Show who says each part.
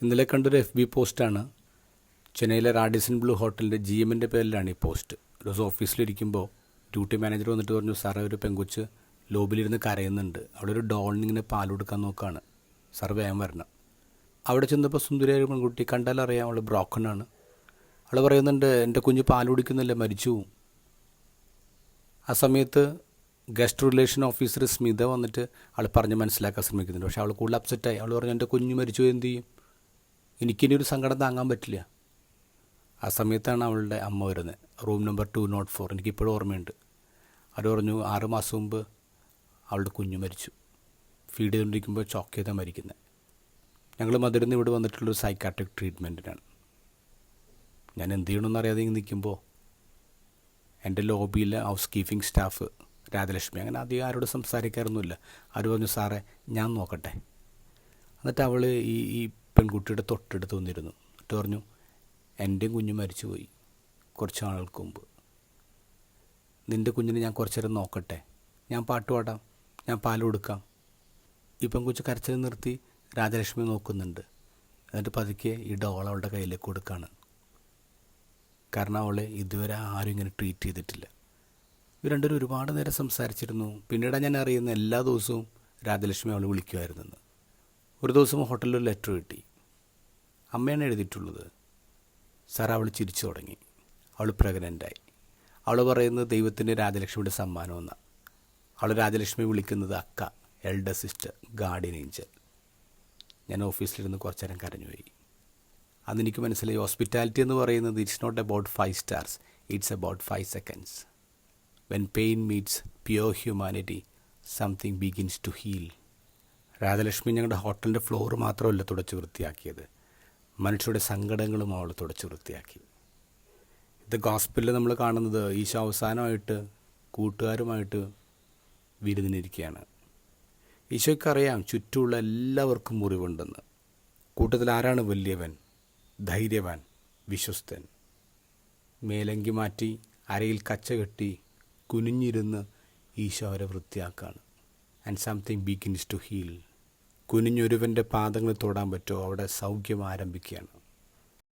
Speaker 1: ഇന്നലെ കണ്ടൊരു FB പോസ്റ്റാണ്. ചെന്നൈയിലെ റാഡിസൺ ബ്ലൂ ഹോട്ടലിൻ്റെ GMൻ്റെ പേരിലാണ് ഈ പോസ്റ്റ്. ഒരു ദിവസം ഓഫീസിലിരിക്കുമ്പോൾ ഡ്യൂട്ടി മാനേജർ വന്നിട്ട് പറഞ്ഞു, സാറേ ഒരു പെങ്കൊച്ച് ലോബിലിരുന്ന് കരയുന്നുണ്ട്, അവിടെ ഒരു ഡോളിനിങ്ങനെ പാൽ കൊടുക്കാൻ നോക്കുകയാണ്, സാർ വേഗം വരണം. അവിടെ ചെന്നപ്പോൾ സുന്ദരിയായ ഒരു പെൺകുട്ടി, കണ്ടാലറിയാം അവൾ ബ്രോക്കണാണ്. അവൾ പറയുന്നുണ്ട്, എൻ്റെ കുഞ്ഞ് പാൽ കുടിക്കുന്നില്ല, മരിച്ചു പോവും. ആ സമയത്ത് ഗസ്റ്റ് റിലേഷൻ ഓഫീസർ സ്മിത വന്നിട്ട് അവൾ പറഞ്ഞ് മനസ്സിലാക്കാൻ ശ്രമിക്കുന്നുണ്ട്. പക്ഷേ അവൾ കൂടുതൽ അപ്സെറ്റായി. അവൾ പറഞ്ഞു, എൻ്റെ കുഞ്ഞ് മരിച്ചു എന്ത് ചെയ്യും, എനിക്കിനി ഒരു സങ്കടം താങ്ങാൻ പറ്റില്ല. ആ സമയത്താണ് അവളുടെ അമ്മ വരുന്നത്, റൂം നമ്പർ 204. എനിക്കിപ്പോഴും ഓർമ്മയുണ്ട്. അവർ പറഞ്ഞു 6 മാസം മുമ്പ് അവളുടെ കുഞ്ഞ് മരിച്ചു, ഫീഡ് ചെയ്തുകൊണ്ടിരിക്കുമ്പോൾ ചോക്ക് ചെയ്താൽ മരിക്കുന്നത്. ഞങ്ങൾ മധുരന്ന് ഇവിടെ വന്നിട്ടുള്ളൊരു സൈക്കാട്രിക് ട്രീറ്റ്മെൻറ്റിനാണ്. ഞാൻ എന്ത് ചെയ്യണമെന്ന് അറിയാതെ നിൽക്കുമ്പോൾ എൻ്റെ ലോബിയിലെ ഹൗസ് കീപ്പിംഗ് സ്റ്റാഫ് രാജലക്ഷ്മി, അങ്ങനെ അധികം ആരോട് സംസാരിക്കാറൊന്നുമില്ല, അവർ പറഞ്ഞു, സാറേ ഞാൻ നോക്കട്ടെ. എന്നിട്ട് അവൾ ഈ പെൺകുട്ടിയുടെ തൊട്ടടുത്ത് വന്നിരുന്നു. എന്നിട്ട് പറഞ്ഞു, എൻ്റെയും കുഞ്ഞ് മരിച്ചുപോയി കുറച്ച് നാളുകൾക്ക് മുമ്പ്. നിൻ്റെ കുഞ്ഞിനെ ഞാൻ കുറച്ച് നേരം നോക്കട്ടെ, ഞാൻ പാട്ട് പാടാം, ഞാൻ പാൽ കൊടുക്കാം. ഈ പെൺകുച്ച് കരച്ചിൽ നിർത്തി രാജലക്ഷ്മി നോക്കുന്നുണ്ട്. എന്നിട്ട് പതുക്കെ ഈ ഡോൾ അവളുടെ കയ്യിലേക്ക് കൊടുക്കുകയാണ്. കാരണം അവളെ ഇതുവരെ ആരും ഇങ്ങനെ ട്രീറ്റ് ചെയ്തിട്ടില്ല. ഇവർ രണ്ടുപേരും ഒരുപാട് നേരം സംസാരിച്ചിരുന്നു. പിന്നീടാണ് ഞാൻ അറിയുന്നത് എല്ലാ ദിവസവും രാജലക്ഷ്മി അവൾ വിളിക്കുമായിരുന്നെന്ന്. ഒരു ദിവസം ഹോട്ടലിലൊരു ലെറ്റർ കിട്ടി. അമ്മയാണ് എഴുതിയിട്ടുള്ളത്. സാർ, അവൾ ചിരിച്ചു തുടങ്ങി. അവൾ പ്രഗ്നൻ്റായി. അവൾ പറയുന്നത് ദൈവത്തിൻ്റെ രാജലക്ഷ്മിയുടെ സമ്മാനമെന്നാണ്. അവൾ രാജലക്ഷ്മി വിളിക്കുന്നത് അക്ക, എൽഡർ സിസ്റ്റർ, ഗാർഡിയൻ ഏഞ്ചൽ. ഞാൻ ഓഫീസിലിരുന്ന് കുറച്ച് നേരം കരഞ്ഞുപോയി. അതെനിക്ക് മനസ്സിലായി, ഹോസ്പിറ്റാലിറ്റി എന്ന് പറയുന്നത് it's not about 5 stars, it's about 5 seconds. When pain meets pure humanity, something begins to heal. Rajalakshmi ഞങ്ങളുടെ ഹോട്ടലിൻ്റെ ഫ്ലോർ മാത്രമല്ല തുടച്ച് വൃത്തിയാക്കിയത്, മനുഷ്യരുടെ സങ്കടങ്ങളും അവൾ തുടച്ച് വൃത്തിയാക്കി. ഇത് ഗോസ്പലിൽ നമ്മൾ കാണുന്നത് ഈശോ അവസാനമായിട്ട് കൂട്ടുകാരുമായിട്ട് വിരുന്നിരിക്കുകയാണ്. ഈശോയ്ക്കറിയാം ചുറ്റുമുള്ള എല്ലാവർക്കും മുറിവുണ്ടെന്ന്. കൂട്ടത്തിൽ ആരാണ് വലിയവൻ, ധൈര്യവാൻ, വിശ്വസ്തൻ? മേലങ്കി മാറ്റി അരയിൽ കച്ച കെട്ടി കുനിഞ്ഞിരുന്ന് ഈശോ അവരെ വൃത്തിയാക്കാണ്. And something begins to heal. കുനിഞ്ഞൊരുവൻ്റെ പാദങ്ങൾ തൊടാൻ പറ്റുമോ, അവിടെ സൗഖ്യം ആരംഭിക്കുകയാണ്.